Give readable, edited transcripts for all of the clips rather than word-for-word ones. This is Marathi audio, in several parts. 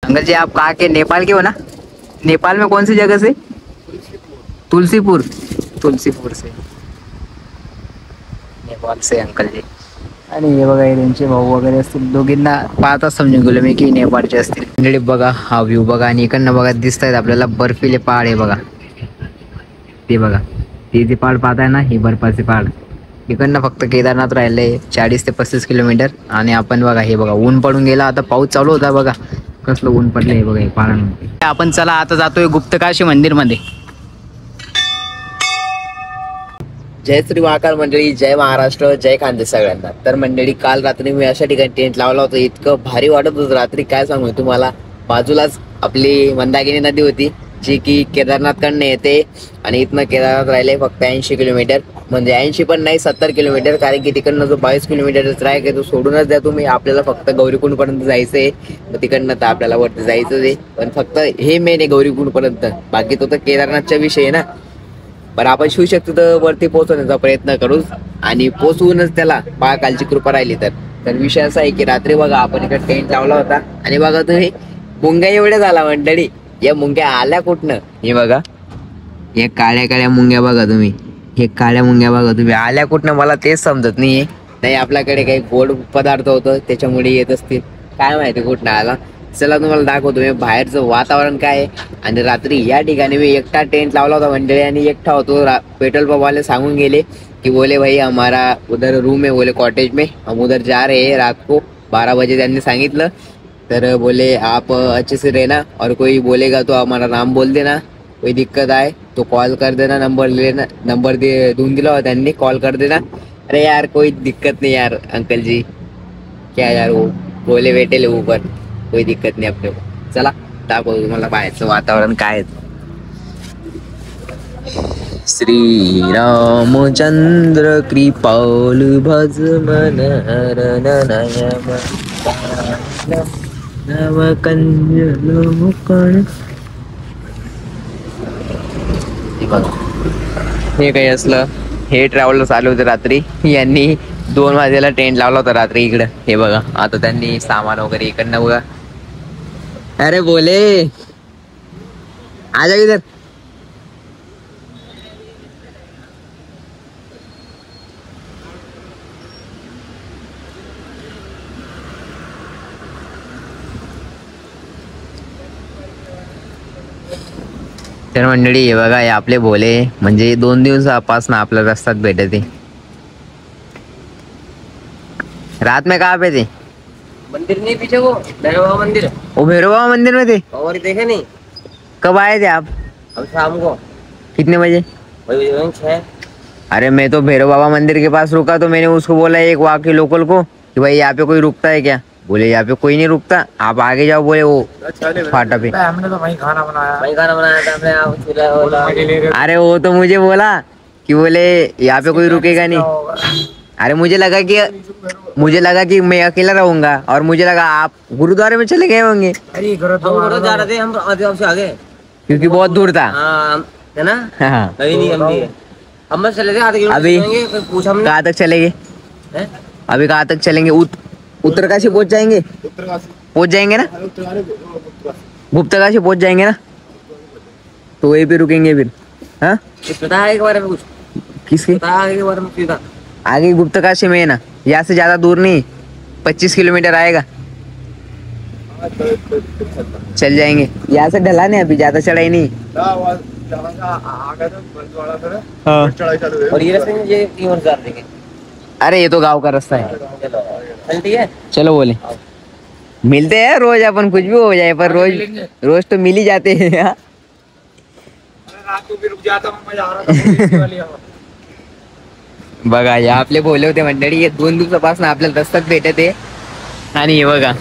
अंकल जी आप कहाँ के, नेपाल के हो ना? नेपाल में कौन सी जगह से? तुलसीपुर। तुलसीपुर से नेपाल से अंकल जी. आणि हे बघा हे त्यांचे भाऊ वगैरे असतील, दोघींना पाहताच समजून गेलो मी की नेपाळचे असतील. मंडळी बघा हा व्ह्यू बघा, आणि इकडनं बघा दिसत आहेत आपल्याला बर्फीले पहाड आहे बघा. ते बघा ते पहाड पाहताय ना, हे बर्फाचे पहाड. इकडनं फक्त केदारनाथ राहिलंय 40 ते 35 किलोमीटर. आणि आपण बघा हे बघा ऊन पडून गेला, आता पाऊस चालू होता बघा कसलं ऊन पडलंय हे बघा हे पहाडांमध्ये. आपण चला आता जातोय गुप्तकाशी मंदिर मध्ये. जय श्री महाकाल मंडळी, जय महाराष्ट्र, जय खानदेश सगळ्यांना. तर मंडळी काल रात्री मी अशा ठिकाणी टेंट लावला होता, इतकं भारी वाटत होतं रात्री काय सांगू तुम्हाला. बाजूलाच आपली मंदाकिनी नदी होती जी की केदारनाथकडनं येते, आणि इथनं केदारनाथ राहिले फक्त 80 किलोमीटर, म्हणजे 80 पण नाही 70 किलोमीटर, कारण की तिकडनं जो 22 किलोमीटरचा ट्रॅक आहे तो सोडूनच द्या तुम्ही. आपल्याला फक्त गौरीकुंड पर्यंत जायचं आहे, तर तिकडनं तर आपल्याला वरती जायचंच आहे. पण फक्त हे मेन आहे गौरीकुंड पर्यंत, बाकी तो तर केदारनाथचा विषय आहे ना. पण आपण शिवशक्ती तर वरती पोहोचवण्याचा प्रयत्न करू, आणि पोहोचवूनच त्याला महाकालची कृपा राहिली तर विषय असा आहे की रात्री बघा आपण इकडे टेंट लावला होता, आणि बघा तुम्ही मुंग्या एवढ्या झाला मंडळी. या मुंग्या आल्या कुठनं, हे बघा हे काळ्या काळ्या मुंग्या बघा तुम्ही, हे काळ्या मुंग्या बघा तुम्ही आल्या कुठनं, मला तेच समजत नाहीये. नाही आपल्याकडे काही गोड पदार्थ होतं त्याच्यामुळे येत असतील, काय माहिती कुठनं आला. चला तुम्हाला दाखवतो मी बाहेरचं वातावरण काय आहे. आणि रात्री या ठिकाणी मी एकटा टेंट लावला होता मंडळी, आणि एकटा होतो. पेट्रोल पंप वाले सांगून गेले कि बोले भाई हमारा उधर रूम है, बोले कॉटेज में, हम उधर जा रहे हैं रात को 12 बजे त्यांनी सांगितलं. तर बोले आप अच्छे से रहना, और कोई बोलेगा तो हमारा नाम बोल देना, कोई दिक्कत आए तो कॉल कर देना, नंबर लेना, नंबर दून दिला होता त्यांनी, कॉल कर देना. अरे यार कोई दिक्कत नहीं यार अंकल जी, क्या यार वो बोले बैठे ले ऊपर, कोई दिक्कत नाही आपल्या. चला दाखवतो तुम्हाला बाहेरचं वातावरण काय आहे. श्री रामचंद्र कृपाल भज मन नव कंजल मुकण. हे काही असलं, हे ट्रॅव्हलर चालू होते रात्री, यांनी 2 वाजेला टेंट लावला होता रात्री इकडं. हे बघा आता त्यांनी सामान वगैरे इकडनं बघा. अरे बोले आजा इधर. तर मंडळी हे बघा हे आपले भोले, म्हणजे 2 दिवसापासून आपल्या रस्त्यात भेटते. रात में कहाँ पे थे? मंदिर नहीं पीछे वो भैरव बाबा मंदिर है। वो भैरव बाबा मंदिर में थे? और देखे नहीं? कब आए थे आप? अब शाम को। कितने बजे? वही 6। अरे मैं तो भैरव बाबा मंदिर के पास रुका, तो मैंने उसको बोला एक वहाँ के लोकल को कि भाई यहाँ पे कोई रुकता है क्या? बोले यहाँ पे कोई नहीं रुकता, आप आगे जाओ, बोले वो फाटा पे। हमने तो वही खाना बनाया था हमने। अरे वो तो मुझे बोला कि बोले यहाँ पे कोई रुकेगा नहीं। अरे मुझे लगा कि मैं अकेला रहूंगा, और मुझे लगा आप गुरुद्वारे में चले गए होंगे। हम जा रहे थे, हम से आगे, क्योंकि बहुत दूर था। है ना? हाँ। हम बस चले थे आधे किलोमीटर। अभी पूछा हमने कहाँ तक चलेंगे? अभी कहाँ तक चलेंगे? उत्तरकाशी पहुँच जाएंगे? पहुँच जाएंगे ना? गुप्तकाशी पहुँच जाएंगे ना? तो वहीं पे रुकेंगे फिर। हाँ पता है के बारे में कुछ? किसके? पता है के बारे में सीधा आगे गुप्तकाशी में है ना, यहाँ से ज्यादा दूर नहीं, 25 किलोमीटर आएगा, चल जाएंगे। यहाँ से ढलान है, अभी ज्यादा चढ़ाई नहीं। और ये रास्ते में ये 3,000 देंगे। अरे ये तो गांव का रास्ता है। चल ठीक है, चलो बोले मिलते हैं रोज, अपन कुछ भी हो जाए पर रोज तो मिल ही जाते हैं। बघा या आपले बोले होते मंडळी, हे 2 दिवसापासून आपल्याला रस्त्यात भेटत आहे. आणि हे बघा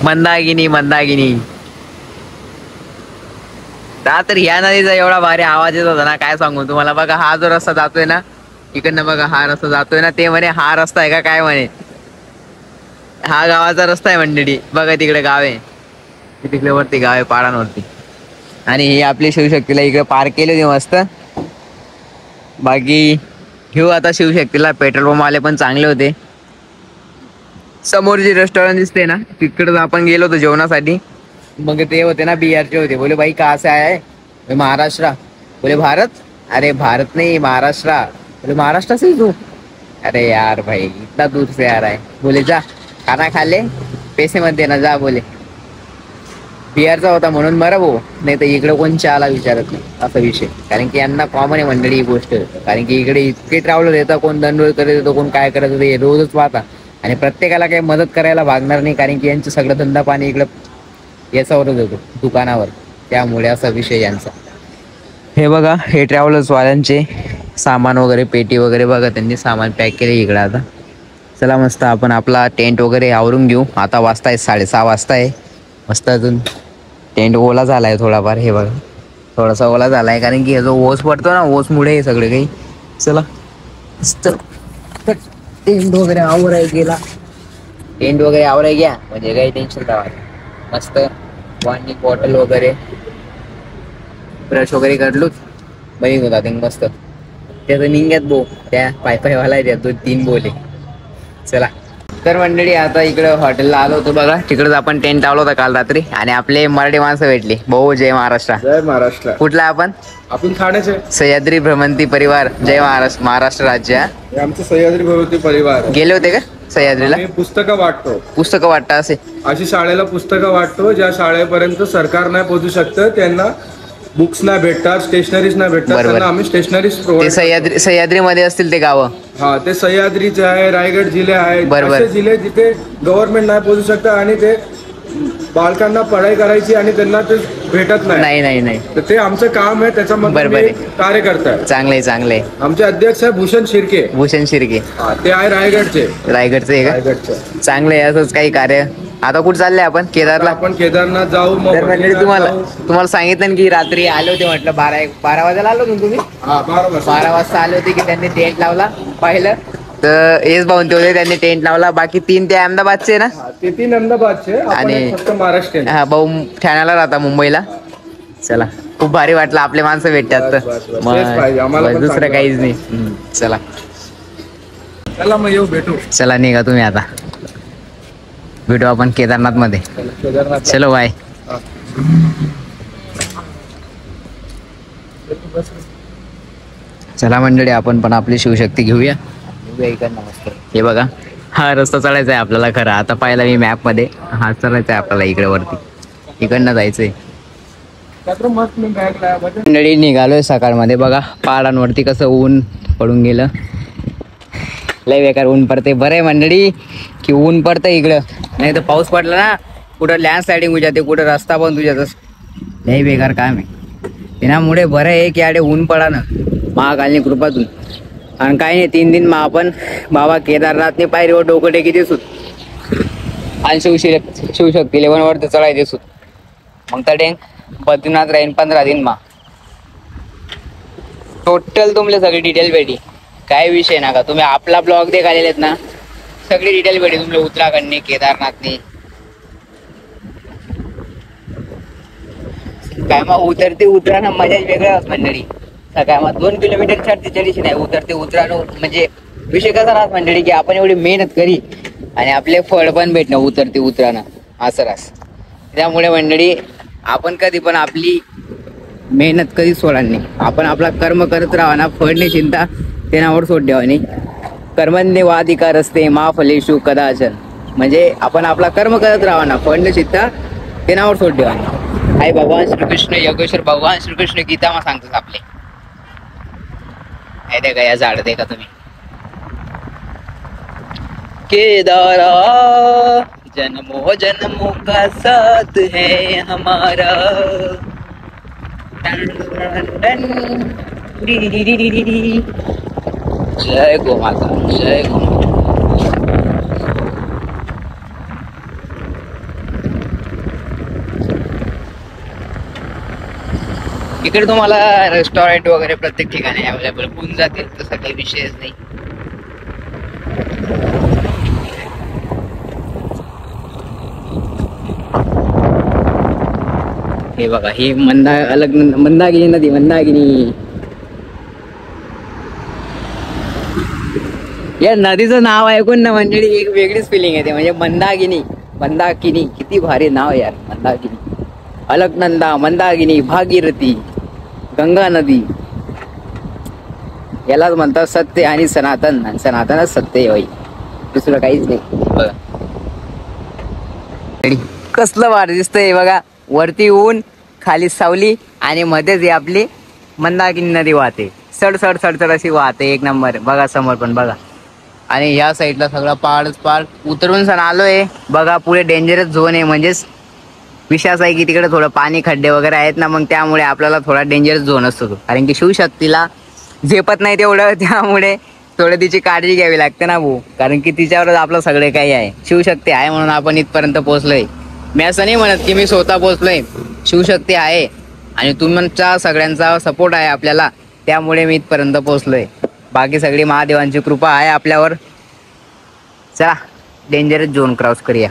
मंदाकिनी तर ह्या नदीचा एवढा भारी आवाज येत होता ना, काय सांगू तुम्हाला. बघा हा जो रस्ता जातोय ना इकडनं, बघा हा रस्ता जातोय ना, ते म्हणे हा रस्ता आहे का काय म्हणे, हा गावाचा रस्ता आहे मंडळी. बघा तिकडे गाव आहे, तिकडे वरती गाव आहे पहाडांवरती. आणि ही आपली शिवशक्तीला इकडे पार्क केली होती मस्त. बाकी घेऊ आता शिवशक्तीला, पेट्रोल पंप आले पण चांगले होते. समोर जे रेस्टॉरंट दिसते ना तिकडे आपण गेलो होतो जेवणासाठी. मग ते होते ना बिहारचे होते. बोले भाई कहाँ से आया है? मैं महाराष्ट्र. बोले भारत? अरे भारत नहीं महाराष्ट्र. बोले महाराष्ट्र से तू? अरे यार भाई इतना दूर से आ रहा है. बोले जा खाना खा ले, पैसे मत देना जा. बोले बिहारचा होता म्हणून बरं भाऊ, नाही तर इकडे कोण चहाला विचारत नाही असा विषय. कारण की यांना कॉमन आहे मंडळी ही गोष्ट. कारण की इकडे इतके ट्रॅव्हलर येतात, कोण दंडोळ करत येतो, कोण काय करत येतो, हे रोजच पाहता. आणि प्रत्येकाला काही मदत करायला भागणार नाही, कारण की यांचं सगळं धंदा पाणी इकडं याच्यावरच होतो, दुकानावर. त्यामुळे असा विषय यांचा. हे बघा हे ट्रॅव्हलर्स वाल्यांचे सामान वगैरे, पेटी वगैरे बघा, त्यांनी सामान पॅक केले इकडं. आता चला मस्त आपण आपला टेंट वगैरे आवरून घेऊ. आता वाजता आहे 6:30 वाजता आहे. मस्त अजून टेंट ओला झाला आहे थोडाफार. हे बघा थोडासा ओला झाला आहे, कारण की जो ओस पडतो ना, ओसमुळे हे सगळे काही. चला मस्त टेंट वगैरे आवराय गेला. टेंट वगैरे आवराय घ्या म्हणजे काही टेन्शन नाही. मस्त पाणी बॉटल वगैरे, ब्रश वगैरे काढलोच बरी होता ते मस्त. त्याचं निघ्यात बो त्या पायवाला आहे, त्या 2-3 बोले. चला तर मंडळी आता इकडं हॉटेलला आलो होतो बघा. तिकडच आपण टेंट लावला होता काल रात्री. आणि आपले मराठी माणसं भेटली. भाऊ जय महाराष्ट्र. जय महाराष्ट्र. कुठला आपण? आपण ठाण्याचे. सह्याद्री भ्रमंती परिवार जय महाराष्ट्र. महाराष्ट्र राज्य. हे आमचं सह्याद्री भगवती परिवार. गेले होते का सह्याद्रीला? आम्ही पुस्तकं वाटतो. पुस्तकं वाटतं असे? अशी शाळेला पुस्तकं वाटतो ज्या शाळेपर्यंत सरकार नाही पोहोचू शकतं. त्यांना बुक्स नाही भेटतात, स्टेशनरीज नाही भेटतात. बरोबर. त्यांना आम्ही स्टेशनरीज ते प्रोव्हाइड. सह्याद्रीमध्ये असतील ते गावं. हा ते सह्याद्रीचे आहे, रायगड जिल्हे आहेत. बरोबर. असे जिल्हे जिथे गव्हर्नमेंट नाही पोहोचू शकतं आणि ते बालकांना पढाई करायची आणि त्यांना ते भेटत नाही. नाही तर ते आमचं काम आहे, त्याच्यामध्ये बरोबर मी आहे. कार्य करताय. चांगले. आमचे अध्यक्ष आहे भूषण शिर्के. भूषण शिर्के ते आहे रायगडचे. रायगडचे आहे का? रायगडचे. चांगले असंच काही कार्य. आता कुठं चालले आपण? केदारला. आपण केदारनाथ जाऊ. मग तर म्हणजे बद्रीनाथ जाऊ. तुम्हाला सांगितलं ना की रात्री आले होते, म्हटलं 12 वाजायला आलो होतो तुम्ही. हा 12 वाजता आले होते की त्यांनी टेंट लावला पाहिलं तर येस भाऊन ते होते, त्यांनी टेंट लावला. बाकी 3 ते अहमदाबादचे ना. ते 3 अहमदाबादचे. आपण आणि एक फक्त महाराष्ट्रीयन. हा भाऊ ठाण्याला राहता, मुंबईला. चला खूप भारी वाटलं, आपले माणसं भेटतात बस, बस, बस. तेच पाहिजे. आम्हाला मग पण दुसरं चांगलं काहीच नाही. चला चला मग येऊ भेटू. चला निघा तुम्ही आता. भेटू आपण केदारनाथ मध्ये. केदारनाथ. चलो बाय. चला मंडळी आपण पण आपली शिवशक्ती घेऊया. हे बघा हा रस्ता चढायचा आहे आपल्याला. खरं आता पाहिला मी मॅप मध्ये, हा चढायचा आहे आपल्याला इकडे वरती. इकडनं जायचंय. मंडळी निघालोय सकाळमध्ये. बघा पहाडांवरती कसं ऊन पडून गेलं. लय बेकार ऊन पडते. बरं आहे मंडळी की ऊन पडतं इकडं, नाही तर पाऊस पडला ना कुठं लँडस्लायडिंग होऊ जाते, कुठं रस्ता बंद होऊ जातं. लय बेकार काम आहे. त्यामुळे बरं आहे की आडे ऊन पडा ना महाकालनी कृपातून. आणि काही नाही 3 दिन मग आपण बाबा केदारनाथने पायरीवर डोकं टेकी दिसूत आणि शिवशक्ती 11 वरती चढाई दिसूत. मग तर टेंग बद्रीनाथ राहीन 15 दिन मा. टोटल तुमले सगळी डिटेल भेटी. काय विषय नका तुम्ही आपला ब्लॉग देखालेले आहेत ना, सगळी डिटेल भेटी तुमले उत्तराखंडनी केदारनाथनी. काय मग उतरते उतरानं मजाच वेगळं मंडळी. काय मग 2 किलोमीटर चढतीची नाही, उतरते उतरानं म्हणजे विषय कसा राहत मंडळी की आपण एवढी मेहनत करी आणि आपले फळ पण भेटणं उतरते उतरानं असं रास. त्यामुळे मंडळी आपण कधी पण आपली मेहनत कधी सोडणार नाही. आपण आपला कर्म करत राहा ना, फळ नाही चिंता तेनावर सोड द्यावा नाही. कर्मण्येवाधिकार असते मा फलेषु कदाचन. म्हणजे आपण आपला कर्म करत राहा ना, फळ नाही चिंता तेनावर सोड द्यावा नाही. आई भगवान श्रीकृष्ण योगेश्वर भगवान श्रीकृष्ण गीता मा सांगतात आपले. हे देखा या झाड देखा तुम्ही. केदारा जन्मों जन्मों का साथ है हमारा. जय गो माता, जय गो माता. इकडे तुम्हाला रेस्टॉरंट वगैरे प्रत्येक ठिकाणी अवेलेबल होऊन जातील, तसा काही विषयच नाही. हे बघा ही मंदाकिनी नदी. मंदाकिनी या नदीचं नाव ऐकून ना मंडळी एक वेगळीच फिलिंग येते. म्हणजे मंदाकिनी, मंदाकिनी किती भारी नाव यार. मंदाकिनी, अलकनंदा, मंदाकिनी, भागीरथी, गंगा नदी, यालाच म्हणतात सत्य आणि सनातन. आणि सनातनच सत्य आहे बाई, दुसरं काहीच नाही. बघा कसलं भारी दिसतंय बघा. वरती ऊन, खाली सावली आणि मध्येच ही आपली मंदाकिनी नदी वाहते. सड सड सड अशी वाहते. एक नंबर. बघा समोर पण बघा. आणि या साईडला सगळा पहाडच पहाड. उतरून सण आलोय बघा. पुढे डेंजरस झोन आहे. म्हणजेच विषय असा आहे की तिकडे थोडं पाणी खड्डे वगैरे आहेत ना, मग त्यामुळे आपल्याला थोडा डेंजरस झोन असतो तो. कारण की शिवशक्तीला झेपत नाही तेवढं, त्यामुळे थोडं तिची काळजी घ्यावी लागते ना भाऊ. कारण की तिच्यावरच आपलं सगळे काही आहे. शिवशक्ती आहे म्हणून आपण इथपर्यंत पोहोचलोय. मी असं नाही म्हणत की मी स्वतः पोहोचलोय, शिवशक्ती आहे आणि तुमचा सगळ्यांचा सपोर्ट आहे आपल्याला, त्यामुळे मी इथपर्यंत पोहोचलोय. बाकी सगळी महादेवांची कृपा आहे आपल्यावर. चला डेंजरस झोन क्रॉस करूया.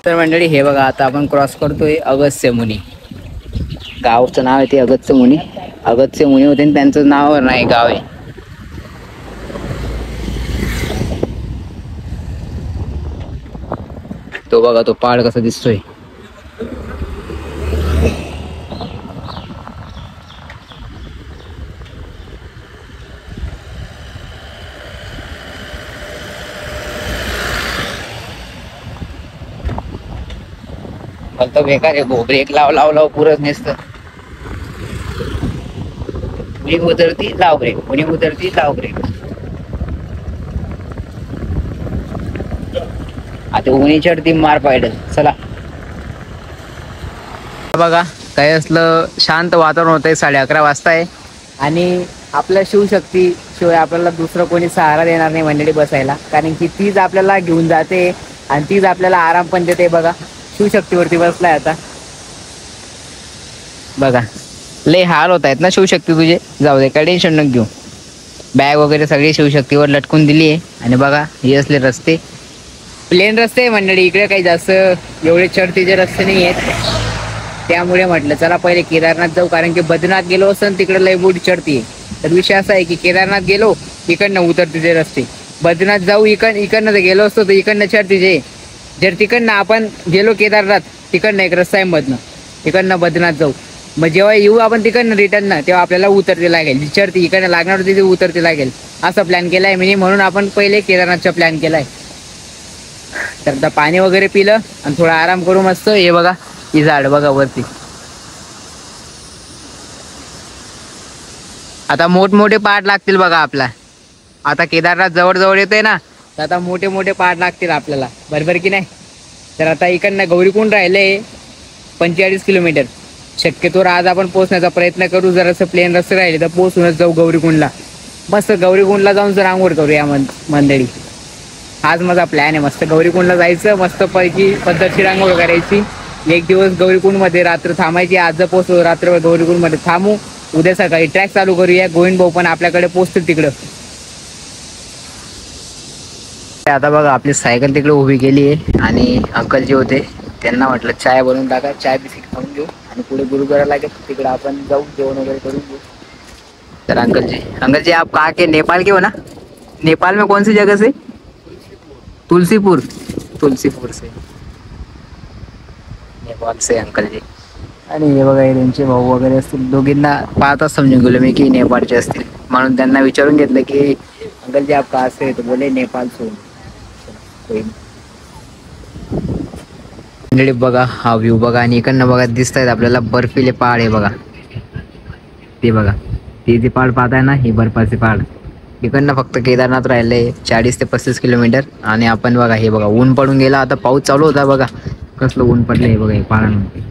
तर मंडळी हे बघा, आता आपण क्रॉस करतोय अगस्त्य मुनी. गावचं नाव आहे ते अगस्त्य मुनी. अगस्त्य मुनी होते आणि त्यांचं नाव नाही गाव आहे. तो बघा तो पहाड कसा दिसतोय. मला तर बेकार आहे भाऊ. ब्रेक लाव पुरच नसतं. कुणी उतरती लाव ब्रेक, कुणी उतरती लाव ब्रेक. आता उन्ही चढती मार पाहिजे. चला बघा, काही असलं शांत वातावरण होतंय. 11:30 वाजता आहे आणि आपल्या शिवशक्ती शिवाय आपल्याला दुसरं कोणी सहारा देणार नाही मंडळी बसायला. कारण की तीच आपल्याला घेऊन जाते आणि तीच आपल्याला आराम पण देते. बघा शिवशक्तीवरती बसलाय आता. बघा लय हाल होत आहेत ना शिवशक्ती तुझे. जाऊ दे, काय टेन्शन नको घेऊ. बॅग वगैरे सगळी शिवशक्तीवर लटकून दिली आहे. आणि बघा हे असले रस्ते, प्लेन रस्ते आहे मंडळी. इकडे काही जास्त एवढे चढतीचे रस्ते नाही आहेत, त्यामुळे म्हटलं चला पहिले केदारनाथ जाऊ. कारण की बद्रीनाथ गेलो असतं तिकडे लय मोठी चढती. तर विषय असा आहे की केदारनाथ गेलो इकडनं उतरतीचे रस्ते, बद्रीनाथ जाऊ इकडनं जर गेलो असतो तर इकडनं चढतीचे. जर तिकडनं आपण गेलो केदारनाथ, तिकडनं एक रस्ता आहे मधनं, तिकडनं बद्रीनाथ जाऊ. मग जेव्हा येऊ आपण तिकडनं रिटर्न ना, तेव्हा आपल्याला उतरती लागेल. जी चढती इकडनं लागणार होती ती उतरती लागेल. असा प्लॅन केलाय मी, म्हणून आपण पहिले केदारनाथचा प्लॅन केलाय. तर आता पाणी वगैरे पिलं आणि थोडा आराम करू मस्त. हे बघा ही झाड बघा वरती. आता मोठमोठे पहाड लागतील बघा आपला. आता केदारनाथ जवळ येते ना, तर आता मोठे मोठे पहाड लागतील आपल्याला, बरोबर की नाही. तर आता इकडनं गौरीकुंड राहिले 45 किलोमीटर. शक्यतोवर आज आपण पोहोचण्याचा प्रयत्न करू. जर असं प्लेन रस्ते राहिले तर पोहोचूनच जाऊ गौरीकुंडला. मस्त गौरीकुंडला जाऊन जर आंघोळ करूया मंडळी. आज माझा प्लॅन आहे मस्त गौरीकुंडला जायचं, मस्त पैकी पद्धतशीर आंघोळ करायची. एक दिवस गौरीकुंडमध्ये रात्र थांबायची. आज जर पोहोचलो रात्रभर गौरीकुंडमध्ये थांबू. उद्या सकाळी ट्रॅक चालू करूया. गोविंद भाऊ पण आपल्याकडे पोहोचतील तिकडं. आता बघा आपली सायकल तिकडे उभी केली आहे आणि अंकल जे होते त्यांना म्हटलं चाय बनवून टाका. चाय बिस्किट खाऊन घेऊ आणि पुढे गुरुद्वारा लागेल तिकडे आपण जाऊ, जेवण वगैरे करून घेऊ. तर अंकल जी आप कहाँ के? नेपाल के हो ना? नेपाल में कौन सी जगह से? तुलसीपुर से नेपाल से अंकल जी. आणि हे बघा त्यांचे भाऊ वगैरे असतील. दोघींना पाहताच समजून गेलो मी की नेपाळचे असतील, म्हणून त्यांना विचारून घेतलं की अंकल जी आप कहाँ से? तो बोले नेपाल से. मंडळी बघा हा व्ह्यू बघा आणि इकडनं बघा दिसत आहेत आपल्याला बर्फीले पहाड आहे बघा. ते बघा ते पहाड पाहताय ना, ही बर्फाचे पहाड. इकडनं फक्त केदारनाथ राहिलंय 40 ते 35 किलोमीटर. आणि आपण बघा हे बघा ऊन पडून गेला. आता पाऊस चालू होता बघा, कसलं ऊन पडलंय बघा हे पहाडांमध्ये.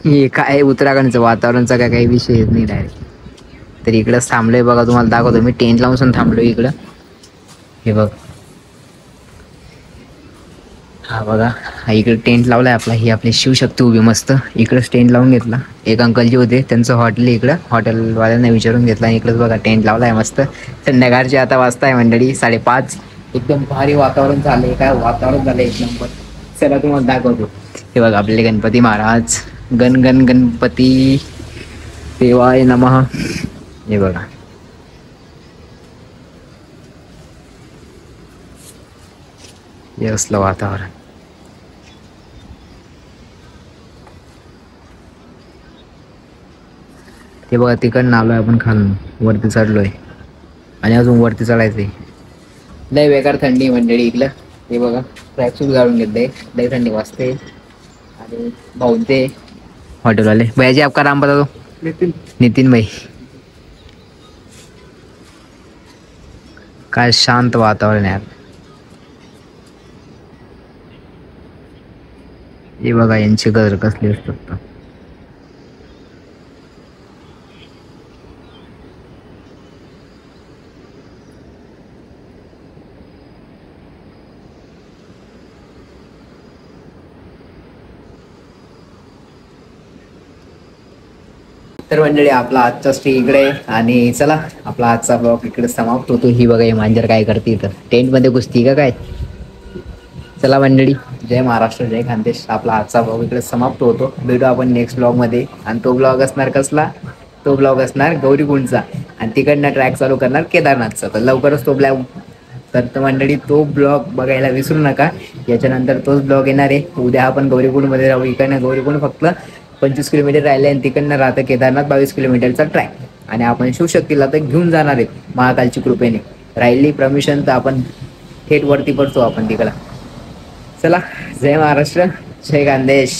हे काय उत्तराखंडचं वातावरणचा काय काही विषय नाही डायरेक्ट. तर इकडंच थांबलोय बघा, तुम्हाला दाखवतो मी. टेंट लावून थांबलोय इकडं. हे बघ हा बघा, हा इकडे टेंट लावलाय आपला. ही आपली शिवशक्ती उभी मस्त. इकडेच टेंट लावून घेतला. एक अंकल जी होते त्यांचं हॉटेल इकडं, हॉटेलवाल्यांना विचारून घेतला आणि इकडेच बघा टेंट लावलाय मस्त. संध्याकाळची आता वाजताय मंडळी 5:30. एकदम भारी वातावरण झालंय. काय वातावरण झालंय एक नंबर. चला तुम्हाला दाखवतो. हे बघा आपले गणपती महाराज. गण गणपती देवाय नमः. हे बघा हे असलं वातावरण. ते बघा तिकडनं आलोय आपण खालून वरती चढलोय आणि अजून वरती चढायचंय. लय बेकार थंडी मंडळी इकडं. हे बघा ट्रॅकसूट घालून घेतलंय, लय थंडी वाजते. आणि भाऊ ते हॉटेलवाले भैयाजी आपका नाम बता दो. नितीन भाई. काय शांत वातावरण यार. हे बघा यांची घर कसली असतात. तर मंडळी आपला आजचा स्टे इकडे आणि चला आपला आजचा ब्लॉग इकडे समाप्त होतो. ही बघा हे मांजर काय करते इथं टेंट मध्ये घुसती का काय. चला मंडळी जय महाराष्ट्र जय खानदेश. आपला आजचा ब्लॉग इकडे समाप्त होतो. भेटू आपण नेक्स्ट ब्लॉग मध्ये आणि तो ब्लॉग असणार कसला, तो ब्लॉग असणार गौरीकुंडचा आणि तिकडनं ट्रॅक चालू करणार केदारनाथचा. तर लवकरच तो ब्लॉग तर मंडळी तो ब्लॉग बघायला विसरू नका. याच्यानंतर तोच ब्लॉग येणार आहे. उद्या आपण गौरीकुंडमध्ये राहू. इकडनं गौरीकुंड फक्त 25 किलोमीटर राहिले आणि तिकडनं राहतं केदारनाथ 22 किलोमीटरचा ट्रॅक आणि आपण शिवशक्तीला तर घेऊन जाणार आहेत महाकालची कृपेने. राहिली परमिशन तर आपण थेट वरती पडतो आपण तिकडं. चला जय महाराष्ट्र जय खानदेश.